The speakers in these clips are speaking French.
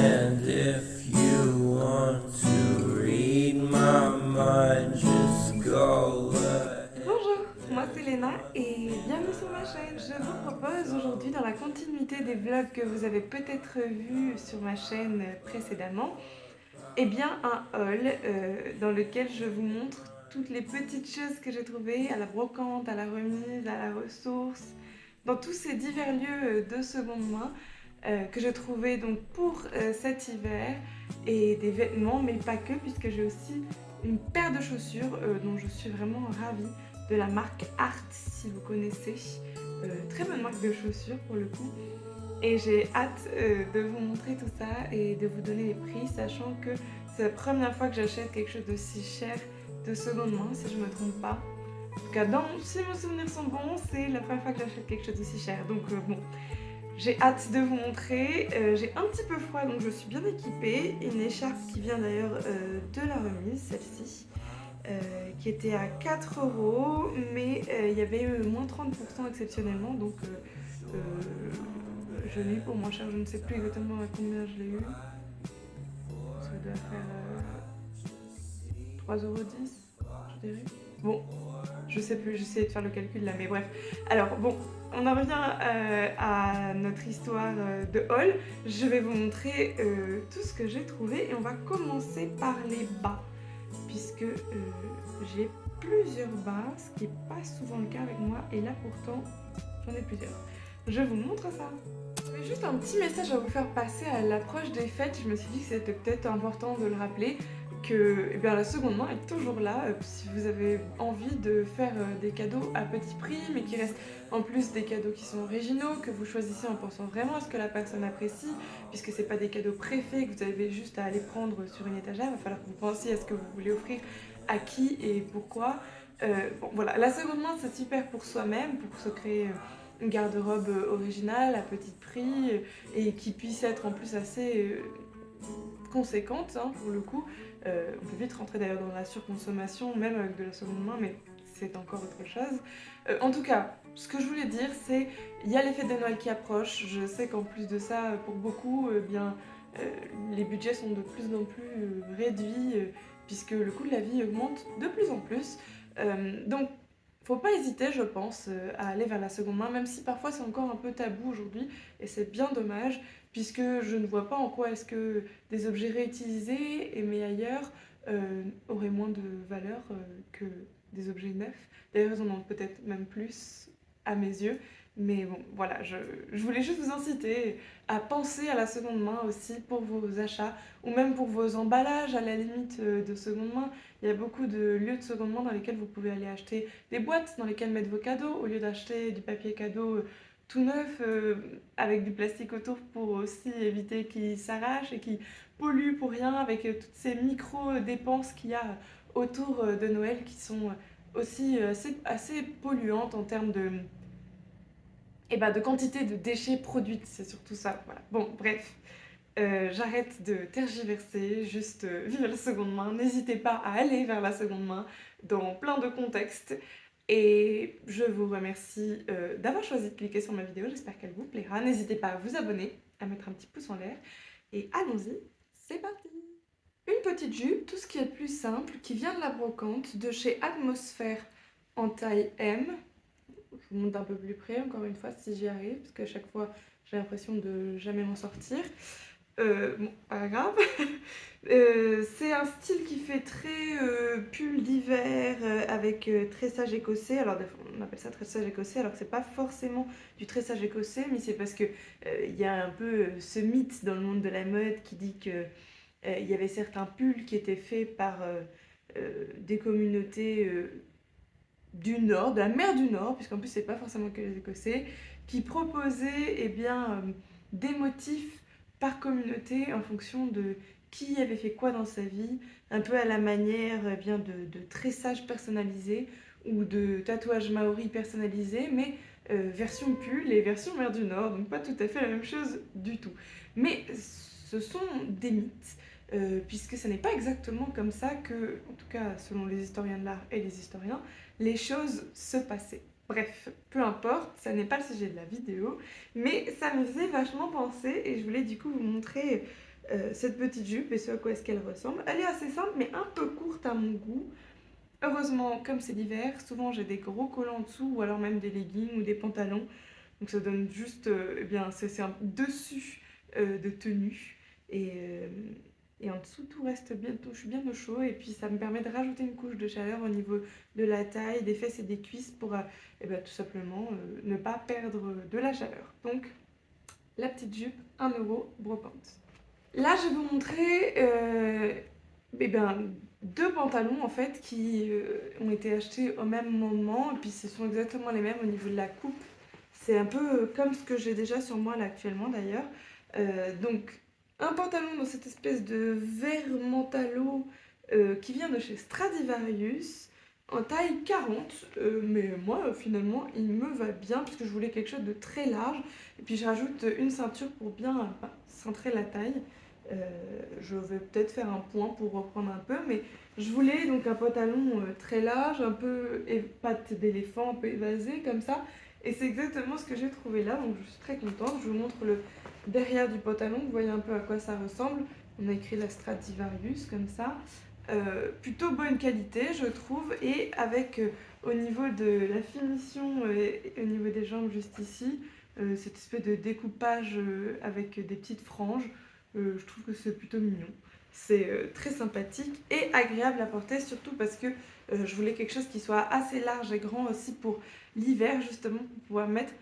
And if you want to read my mind, just go ahead. Bonjour, moi c'est Léna et bienvenue sur ma chaîne. Je vous propose aujourd'hui, dans la continuité des vlogs que vous avez peut-être vus sur ma chaîne précédemment, eh bien un haul dans lequel je vous montre toutes les petites choses que j'ai trouvées à la brocante, à la remise, à la ressource, dans tous ces divers lieux de seconde main que je trouvais donc pour cet hiver, et des vêtements, mais pas que, puisque j'ai aussi une paire de chaussures dont je suis vraiment ravie, de la marque Art, si vous connaissez. Très bonne marque de chaussures pour le coup. Et j'ai hâte de vous montrer tout ça et de vous donner les prix, sachant que c'est la première fois que j'achète quelque chose de si cher de seconde main, si je me trompe pas. En tout cas, si mes souvenirs sont bons, c'est la première fois que j'achète quelque chose de si cher. Donc bon, j'ai hâte de vous montrer. J'ai un petit peu froid, donc je suis bien équipée. Une écharpe qui vient d'ailleurs de la remise, celle-ci. Qui était à 4 €, mais il y avait eu moins 30% exceptionnellement, donc je l'ai eu pour moins cher. Je ne sais plus exactement à combien je l'ai eu. Ça doit faire 3,10 €, je dirais. Bon, je sais plus, j'essaie de faire le calcul là, mais bref. Alors bon, on en revient à notre histoire de haul. Je vais vous montrer tout ce que j'ai trouvé et on va commencer par les bas, puisque j'ai plusieurs bas, ce qui n'est pas souvent le cas avec moi, et là pourtant j'en ai plusieurs. Je vous montre ça. J'avais juste un petit message à vous faire passer à l'approche des fêtes. Je me suis dit que c'était peut-être important de le rappeler, que eh bien, la seconde main est toujours là, si vous avez envie de faire des cadeaux à petit prix, mais qui restent en plus des cadeaux qui sont originaux, que vous choisissez en pensant vraiment à ce que la personne apprécie, puisque c'est pas des cadeaux préfaits que vous avez juste à aller prendre sur une étagère. Il va falloir que vous pensiez à ce que vous voulez offrir, à qui et pourquoi. Bon voilà, la seconde main c'est super pour soi-même, pour se créer une garde-robe originale à petit prix et qui puisse être en plus assez conséquente hein, pour le coup. On peut vite rentrer d'ailleurs dans la surconsommation, même avec de la seconde main, mais c'est encore autre chose. En tout cas, ce que je voulais dire, c'est il y a les fêtes de Noël qui approchent. Je sais qu'en plus de ça, pour beaucoup, les budgets sont de plus en plus réduits, puisque le coût de la vie augmente de plus en plus. Donc, faut pas hésiter, je pense, à aller vers la seconde main, même si parfois c'est encore un peu tabou aujourd'hui, et c'est bien dommage, puisque je ne vois pas en quoi est-ce que des objets réutilisés et mis ailleurs auraient moins de valeur que des objets neufs. D'ailleurs, ils en ont peut-être même plus à mes yeux. Mais bon, voilà, je voulais juste vous inciter à penser à la seconde main aussi pour vos achats, ou même pour vos emballages à la limite de seconde main. Il y a beaucoup de lieux de seconde main dans lesquels vous pouvez aller acheter des boîtes dans lesquelles mettre vos cadeaux, au lieu d'acheter du papier cadeau tout neuf, avec du plastique autour pour aussi éviter qu'il s'arrache et qu'il pollue pour rien, avec toutes ces micro-dépenses qu'il y a autour de Noël qui sont aussi assez polluantes en termes de quantité de déchets produites, c'est surtout ça. Voilà. Bon, bref, j'arrête de tergiverser, juste vive la seconde main. N'hésitez pas à aller vers la seconde main dans plein de contextes. Et je vous remercie d'avoir choisi de cliquer sur ma vidéo, j'espère qu'elle vous plaira. N'hésitez pas à vous abonner, à mettre un petit pouce en l'air, et allons-y, c'est parti! Une petite jupe, tout ce qui est plus simple, qui vient de la brocante, de chez Atmosphère, en taille M. Je vous montre d'un peu plus près, encore une fois, si j'y arrive, parce qu'à chaque fois, j'ai l'impression de jamais m'en sortir. Bon, pas grave. C'est un style qui fait très pull d'hiver avec tressage écossais. Alors, on appelle ça tressage écossais, alors que c'est pas forcément du tressage écossais, mais c'est parce que il y a un peu ce mythe dans le monde de la mode qui dit que il y avait certains pulls qui étaient faits par des communautés du Nord, de la mer du Nord, puisqu'en plus c'est pas forcément que les Écossais, qui proposaient des motifs par communauté en fonction de qui avait fait quoi dans sa vie, un peu à la manière de tressage personnalisé ou de tatouage maori personnalisé, mais version pull et version mer du Nord, donc pas tout à fait la même chose du tout. Mais ce sont des mythes, puisque ce n'est pas exactement comme ça que, en tout cas selon les historiens de l'art et les historiens, les choses se passaient. Bref, peu importe, ça n'est pas le sujet de la vidéo, mais ça me faisait vachement penser et je voulais du coup vous montrer cette petite jupe et ce à quoi est-ce qu'elle ressemble. Elle est assez simple mais un peu courte à mon goût. Heureusement, comme c'est l'hiver, souvent j'ai des gros collants en dessous ou alors même des leggings ou des pantalons. Donc ça donne juste, eh bien, c'est un dessus de tenue. Et, euh, et en dessous, tout reste bien, je suis bien au chaud. Et puis ça me permet de rajouter une couche de chaleur au niveau de la taille, des fesses et des cuisses pour eh ben, tout simplement ne pas perdre de la chaleur. Donc la petite jupe, 1 € brocante. Là, je vais vous montrer eh ben, 2 pantalons en fait qui ont été achetés au même moment. Et puis ce sont exactement les mêmes au niveau de la coupe. C'est un peu comme ce que j'ai déjà sur moi là actuellement d'ailleurs. Donc un pantalon dans cette espèce de vert mentalo qui vient de chez Stradivarius en taille 40. Mais moi finalement il me va bien puisque je voulais quelque chose de très large. Et puis je rajoute une ceinture pour bien centrer la taille. Je vais peut-être faire un point pour reprendre un peu, mais je voulais donc un pantalon très large, un peu patte d'éléphant, un peu évasé comme ça. Et c'est exactement ce que j'ai trouvé là, donc je suis très contente. Je vous montre le derrière du pantalon, vous voyez un peu à quoi ça ressemble. On a écrit la Stradivarius comme ça. Plutôt bonne qualité je trouve, et avec au niveau de la finition et au niveau des jambes juste ici, cette espèce de découpage avec des petites franges. Je trouve que c'est plutôt mignon. C'est très sympathique et agréable à porter, surtout parce que je voulais quelque chose qui soit assez large et grand aussi pour l'hiver, justement, pour pouvoir mettre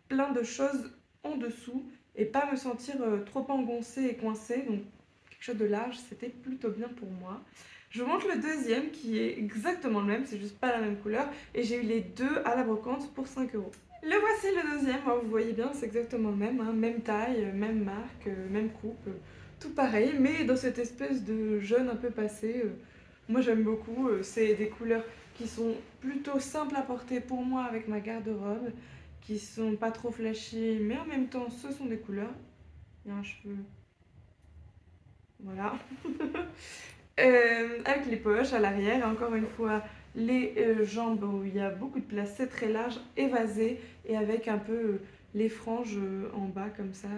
plein de choses en dessous et pas me sentir trop engoncée et coincée. Donc, quelque chose de large, c'était plutôt bien pour moi. Je vous montre le deuxième qui est exactement le même, c'est juste pas la même couleur. Et j'ai eu les deux à la brocante pour 5 €. Le voici le deuxième, vous voyez bien, c'est exactement le même, hein, même taille, même marque, même coupe, tout pareil, mais dans cette espèce de jaune un peu passé. Moi j'aime beaucoup, c'est des couleurs qui sont plutôt simples à porter pour moi avec ma garde-robe, qui sont pas trop flashy, mais en même temps ce sont des couleurs. Il y a un cheveu, voilà. Avec les poches à l'arrière, et encore une fois les jambes où il y a beaucoup de place, c'est très large, évasé, et avec un peu les franges en bas comme ça,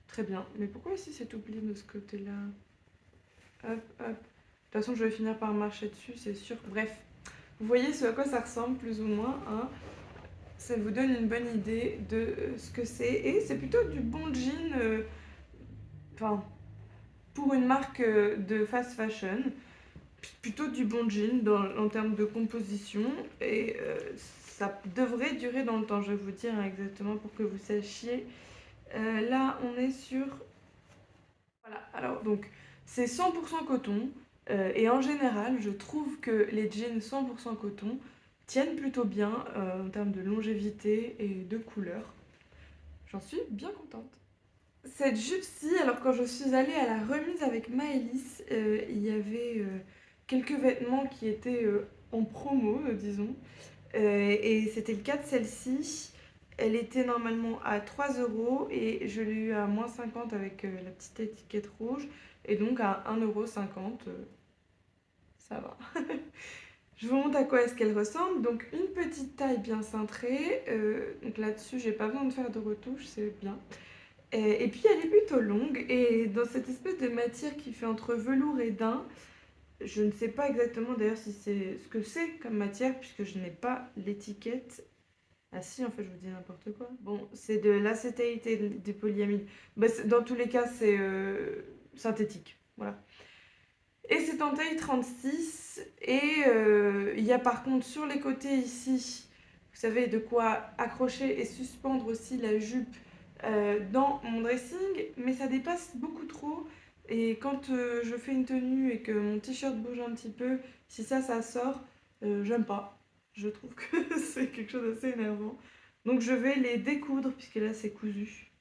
très bien. Mais pourquoi ici c'est tout plié de ce côté-là? Hop, hop. De toute façon je vais finir par marcher dessus, c'est sûr. Bref, vous voyez ce à quoi ça ressemble plus ou moins, hein. Ça vous donne une bonne idée de ce que c'est, et c'est plutôt du bon jean, enfin pour une marque de fast fashion. Plutôt du bon jean en termes de composition, et ça devrait durer dans le temps, je vais vous dire exactement pour que vous sachiez. Là on est sur, voilà, alors donc c'est 100% coton, et en général je trouve que les jeans 100% coton tiennent plutôt bien en termes de longévité et de couleur. J'en suis bien contente. Cette jupe-ci, alors quand je suis allée à la remise avec Maëlys, il y avait quelques vêtements qui étaient en promo, disons. Et c'était le cas de celle-ci. Elle était normalement à 3 € et je l'ai eu à -50 avec la petite étiquette rouge. Et donc à 1,50 €, ça va. Je vous montre à quoi est-ce qu'elle ressemble. Donc une petite taille bien cintrée. Donc là-dessus, j'ai pas besoin de faire de retouche, c'est bien. Et puis elle est plutôt longue, et dans cette espèce de matière qui fait entre velours et daim. Je ne sais pas exactement d'ailleurs si c'est ce que c'est comme matière puisque je n'ai pas l'étiquette. Ah si, en fait je vous dis n'importe quoi. Bon, c'est de l'acétate et du polyamide. Bah, dans tous les cas c'est synthétique, voilà. Et c'est en taille 36, et il y a par contre sur les côtés ici, vous savez, de quoi accrocher et suspendre aussi la jupe dans mon dressing, mais ça dépasse beaucoup trop. Et quand je fais une tenue et que mon t-shirt bouge un petit peu, si ça sort, j'aime pas. Je trouve que c'est quelque chose d'assez énervant. Donc je vais les découdre, puisque là c'est cousu,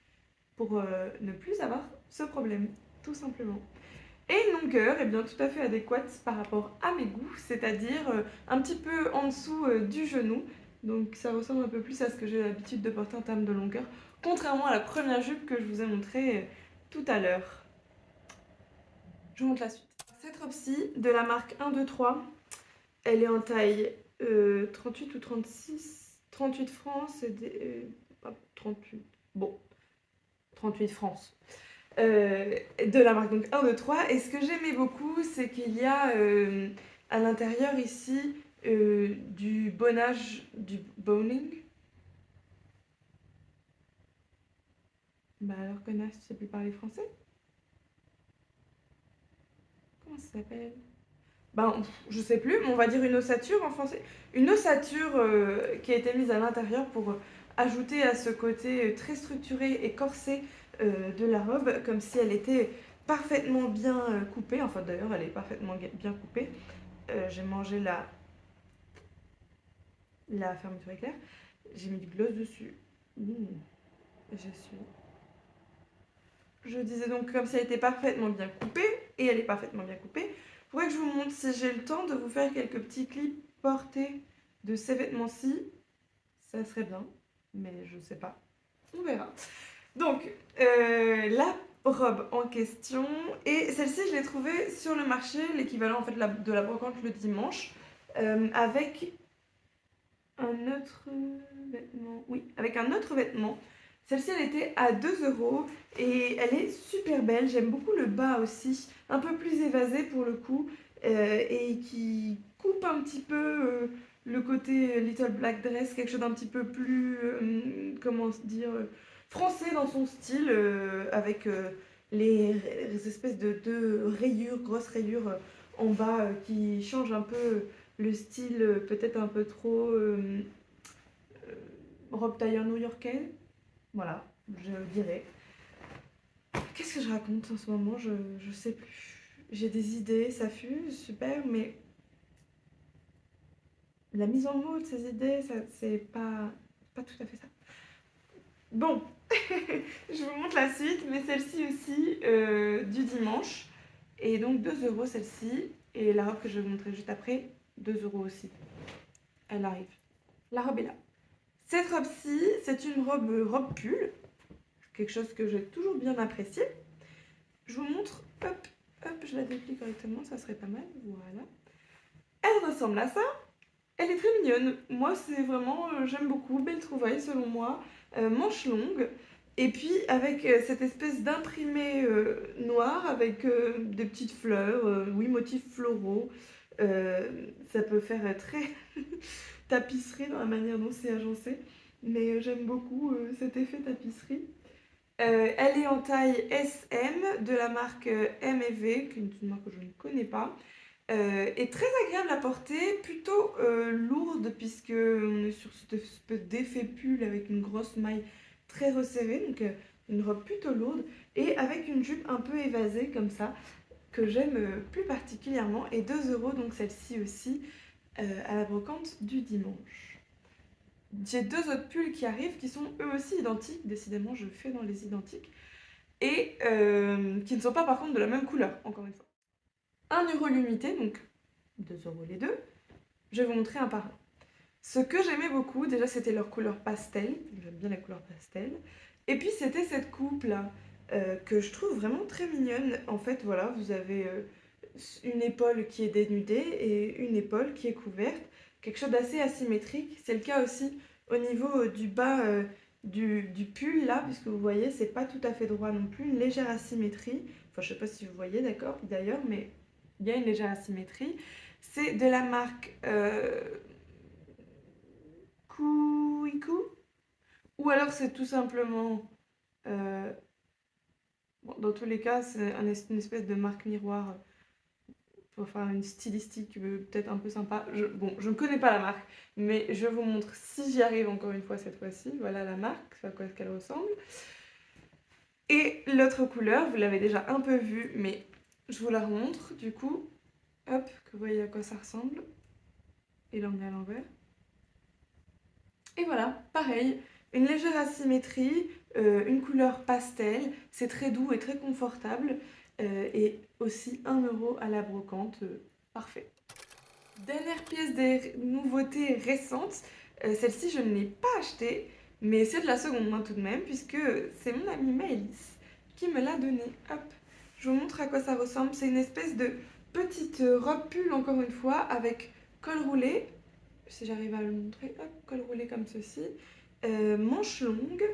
pour ne plus avoir ce problème, tout simplement. Et une longueur, bien tout à fait adéquate par rapport à mes goûts, c'est-à-dire un petit peu en dessous du genou. Donc ça ressemble un peu plus à ce que j'ai l'habitude de porter en termes de longueur, contrairement à la première jupe que je vous ai montrée tout à l'heure. Je vous montre la suite. Cette robe-ci, de la marque 1, 2, 3, elle est en taille 38 ou 36, 38 France, 38, bon, 38 France. de la marque donc 1, 2, 3. Et ce que j'aimais beaucoup, c'est qu'il y a à l'intérieur ici du bonnage, du boning. Bah alors connasse, tu sais plus parler français? Comment ça s'appelle? Ben, je sais plus, mais on va dire une ossature en français. Une ossature qui a été mise à l'intérieur pour ajouter à ce côté très structuré et corsé de la robe, comme si elle était parfaitement bien coupée. Enfin, d'ailleurs, elle est parfaitement bien coupée. J'ai mangé la fermeture éclair. J'ai mis du gloss dessus. Je suis. Je disais donc comme si elle était parfaitement bien coupée, et elle est parfaitement bien coupée. Faudrait que je vous montre, si j'ai le temps, de vous faire quelques petits clips portés de ces vêtements-ci. Ça serait bien, mais je sais pas. On verra. Donc, la robe en question, et celle-ci, je l'ai trouvée sur le marché, l'équivalent en fait de la brocante le dimanche, avec un autre vêtement. Oui, avec un autre vêtement. Celle-ci, elle était à 2 € et elle est super belle. J'aime beaucoup le bas aussi, un peu plus évasé pour le coup, et qui coupe un petit peu le côté Little Black Dress, quelque chose d'un petit peu plus, comment dire, français dans son style, avec les espèces de rayures, grosses rayures en bas qui changent un peu le style peut-être un peu trop robe tailleur new-yorkaise. Voilà, je dirais. Qu'est-ce que je raconte en ce moment? Je sais plus. J'ai des idées, ça fuse, super, mais la mise en mots de ces idées, ça, c'est pas tout à fait ça. Bon, je vous montre la suite, mais celle-ci aussi du dimanche. Et donc 2 € celle-ci. Et la robe que je vais vous montrer juste après, 2 € aussi. Elle arrive. La robe est là. Cette robe-ci, c'est une robe pull, quelque chose que j'ai toujours bien apprécié. Je vous montre, hop, hop, je la déplie correctement, ça serait pas mal, voilà. Elle ressemble à ça, elle est très mignonne. Moi, c'est vraiment, j'aime beaucoup, belle trouvaille selon moi, manche longue. Et puis avec cette espèce d'imprimé noir avec des petites fleurs, oui, motifs floraux. Ça peut faire très tapisserie dans la manière dont c'est agencé, mais j'aime beaucoup cet effet tapisserie. Elle est en taille SM de la marque M&V, qui est une marque que je ne connais pas. Et très agréable à porter, plutôt lourde puisque on est sur cette espèce d'effet pull avec une grosse maille très resserrée, donc une robe plutôt lourde et avec une jupe un peu évasée comme ça que j'aime plus particulièrement, et 2 € donc celle-ci aussi à la brocante du dimanche. J'ai 2 autres pulls qui arrivent qui sont eux aussi identiques, décidément je fais dans les identiques, et qui ne sont pas par contre de la même couleur, encore une fois. 1 € l'unité, donc 2 € les deux. Je vais vous montrer un par un. Ce que j'aimais beaucoup, déjà c'était leur couleur pastel, j'aime bien la couleur pastel, et puis c'était cette coupe là, que je trouve vraiment très mignonne. En fait voilà, vous avez une épaule qui est dénudée et une épaule qui est couverte, quelque chose d'assez asymétrique. C'est le cas aussi au niveau du bas du pull là, puisque vous voyez c'est pas tout à fait droit non plus, une légère asymétrie. Enfin je sais pas si vous voyez d'accord d'ailleurs, mais il y a une légère asymétrie. C'est de la marque Kuiku, ou alors c'est tout simplement bon, dans tous les cas c'est une espèce de marque miroir pour faire une stylistique peut-être un peu sympa. Bon, je ne connais pas la marque, mais je vous montre si j'y arrive encore une fois cette fois-ci. Voilà la marque, à quoi est-ce qu'elle ressemble. Et l'autre couleur, vous l'avez déjà un peu vue, mais je vous la remontre du coup. Hop, que vous voyez à quoi ça ressemble. Et l'on met à l'envers. Et voilà, pareil, une légère asymétrie, une couleur pastel, c'est très doux et très confortable, et aussi 1 € à la brocante, parfait. Dernière pièce des nouveautés récentes, celle-ci je ne l'ai pas achetée, mais c'est de la seconde main tout de même, puisque c'est mon amie Maëlys qui me l'a donnée. Hop, je vous montre à quoi ça ressemble, c'est une espèce de petite robe pull encore une fois, avec col roulé, si j'arrive à le montrer, hop, col roulé comme ceci, manche longue,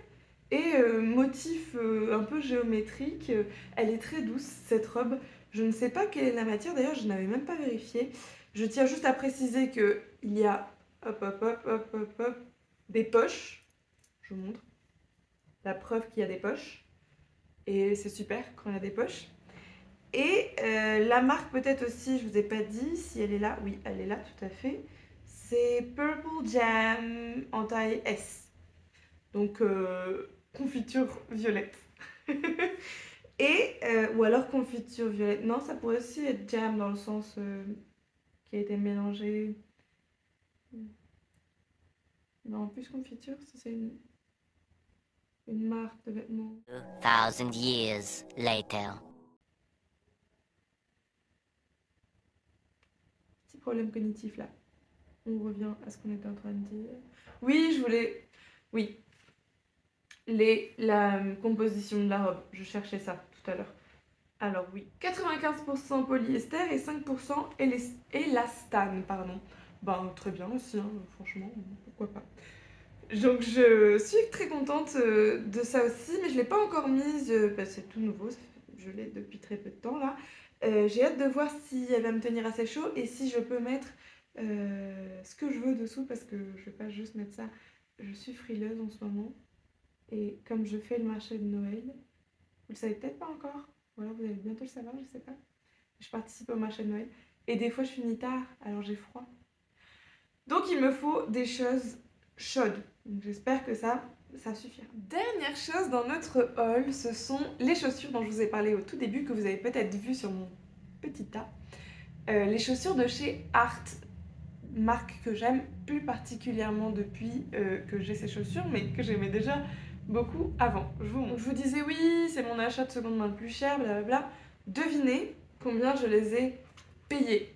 Et motif un peu géométrique, elle est très douce cette robe. Je ne sais pas quelle est la matière, d'ailleurs je n'avais même pas vérifié. Je tiens juste à préciser qu'il y a, hop hop hop hop hop hop, des poches. Je vous montre. La preuve qu'il y a des poches. Et c'est super quand il y a des poches. Et la marque peut-être aussi, je vous ai pas dit si elle est là. Oui, elle est là tout à fait. C'est Purple Jam en taille S. Donc confiture violette. Et, ou alors confiture violette. Non, ça pourrait aussi être jam dans le sens qui a été mélangé. Non, plus confiture, ça c'est une marque de vêtements. 2,000 years later. Petit problème cognitif là. On revient à ce qu'on était en train de dire. Oui, je voulais... Oui. La composition de la robe. Je cherchais ça tout à l'heure. Alors oui, 95% polyester et 5% élastane, pardon. Ben très bien aussi, hein, franchement, pourquoi pas. Donc je suis très contente de ça aussi, mais je ne l'ai pas encore mise, parce que c'est tout nouveau, je l'ai depuis très peu de temps là. J'ai hâte de voir si elle va me tenir assez chaud et si je peux mettre ce que je veux dessous, parce que je ne vais pas juste mettre ça. Je suis frileuse en ce moment, et comme je fais le marché de Noël, vous le savez peut-être pas encore, voilà, vous allez bientôt le savoir, je sais pas. Je participe au marché de Noël, et des fois je finis tard, alors j'ai froid. Donc il me faut des choses chaudes. Donc j'espère que ça suffira. Dernière chose dans notre haul, ce sont les chaussures dont je vous ai parlé au tout début, que vous avez peut-être vu sur mon petit tas. Les chaussures de chez Art, marque que j'aime plus particulièrement depuis que j'ai ces chaussures, mais que j'aimais déjà beaucoup avant. Je vous disais oui, c'est mon achat de seconde main le plus cher, blablabla. Devinez combien je les ai payées.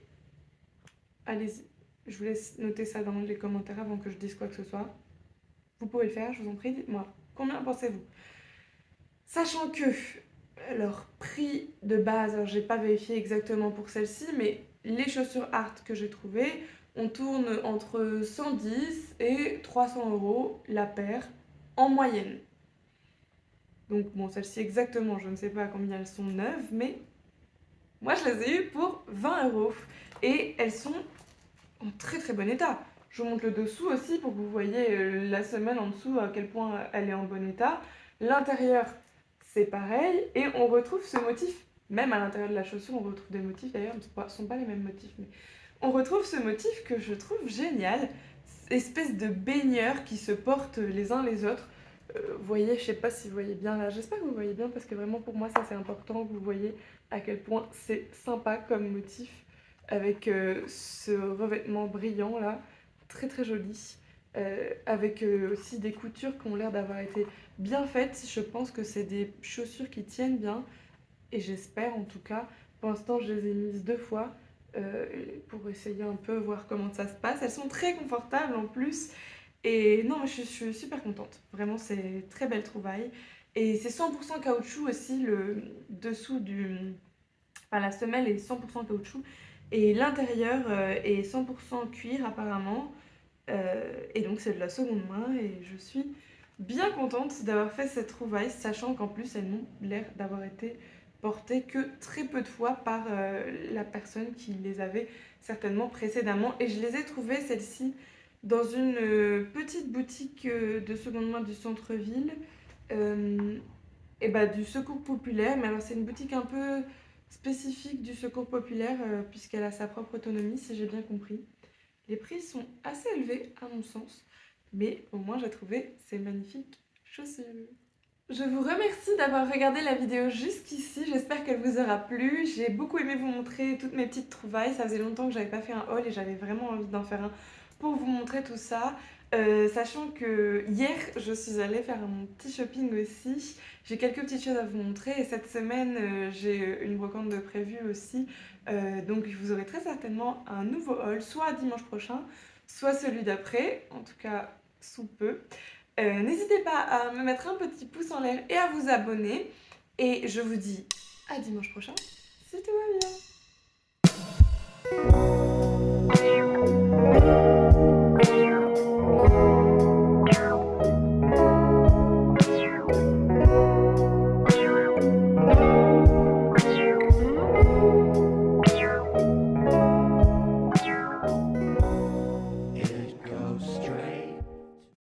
Allez-y, je vous laisse noter ça dans les commentaires avant que je dise quoi que ce soit. Vous pouvez le faire, je vous en prie, dites-moi. Combien pensez-vous? Sachant que leur prix de base, alors j'ai pas vérifié exactement pour celle-ci, mais les chaussures Art que j'ai trouvées, on tourne entre 110 et 300 € la paire en moyenne. Donc bon, celle-ci exactement, je ne sais pas à combien elles sont neuves, mais moi je les ai eues pour 20 €. Et elles sont en très très bon état. Je vous montre le dessous aussi pour que vous voyez la semelle en dessous à quel point elle est en bon état. L'intérieur, c'est pareil, et on retrouve ce motif, même à l'intérieur de la chaussure, on retrouve des motifs, d'ailleurs, ce ne sont pas les mêmes motifs, mais on retrouve ce motif que je trouve génial, espèce de baigneurs qui se portent les uns les autres. Vous voyez, je sais pas si vous voyez bien là, j'espère que vous voyez bien, parce que vraiment pour moi ça c'est important que vous voyez à quel point c'est sympa comme motif, avec ce revêtement brillant là, très très joli, avec aussi des coutures qui ont l'air d'avoir été bien faites. Je pense que c'est des chaussures qui tiennent bien, et j'espère en tout cas. Pour l'instant je les ai mises 2 fois pour essayer un peu, voir comment ça se passe. Elles sont très confortables en plus, et non, je suis super contente, vraiment c'est très belle trouvaille. Et c'est 100% caoutchouc aussi, le dessous enfin la semelle est 100% caoutchouc, et l'intérieur est 100% cuir apparemment, et donc c'est de la seconde main, et je suis bien contente d'avoir fait cette trouvaille, sachant qu'en plus elles n'ont l'air d'avoir été portées que très peu de fois par la personne qui les avait certainement précédemment, et je les ai trouvées celles-ci dans une petite boutique de seconde main du centre-ville, et bah, du Secours Populaire, mais alors c'est une boutique un peu spécifique du Secours Populaire, puisqu'elle a sa propre autonomie, si j'ai bien compris. Les prix sont assez élevés à mon sens, mais au moins j'ai trouvé ces magnifiques chaussures. Je vous remercie d'avoir regardé la vidéo jusqu'ici, j'espère qu'elle vous aura plu. J'ai beaucoup aimé vous montrer toutes mes petites trouvailles, ça faisait longtemps que j'avais pas fait un haul et j'avais vraiment envie d'en faire un pour vous montrer tout ça. Sachant que hier je suis allée faire mon petit shopping aussi, j'ai quelques petites choses à vous montrer, et cette semaine j'ai une brocante de prévue aussi, donc vous aurez très certainement un nouveau haul, soit dimanche prochain, soit celui d'après, en tout cas sous peu. N'hésitez pas à me mettre un petit pouce en l'air et à vous abonner, et je vous dis à dimanche prochain si tout va bien.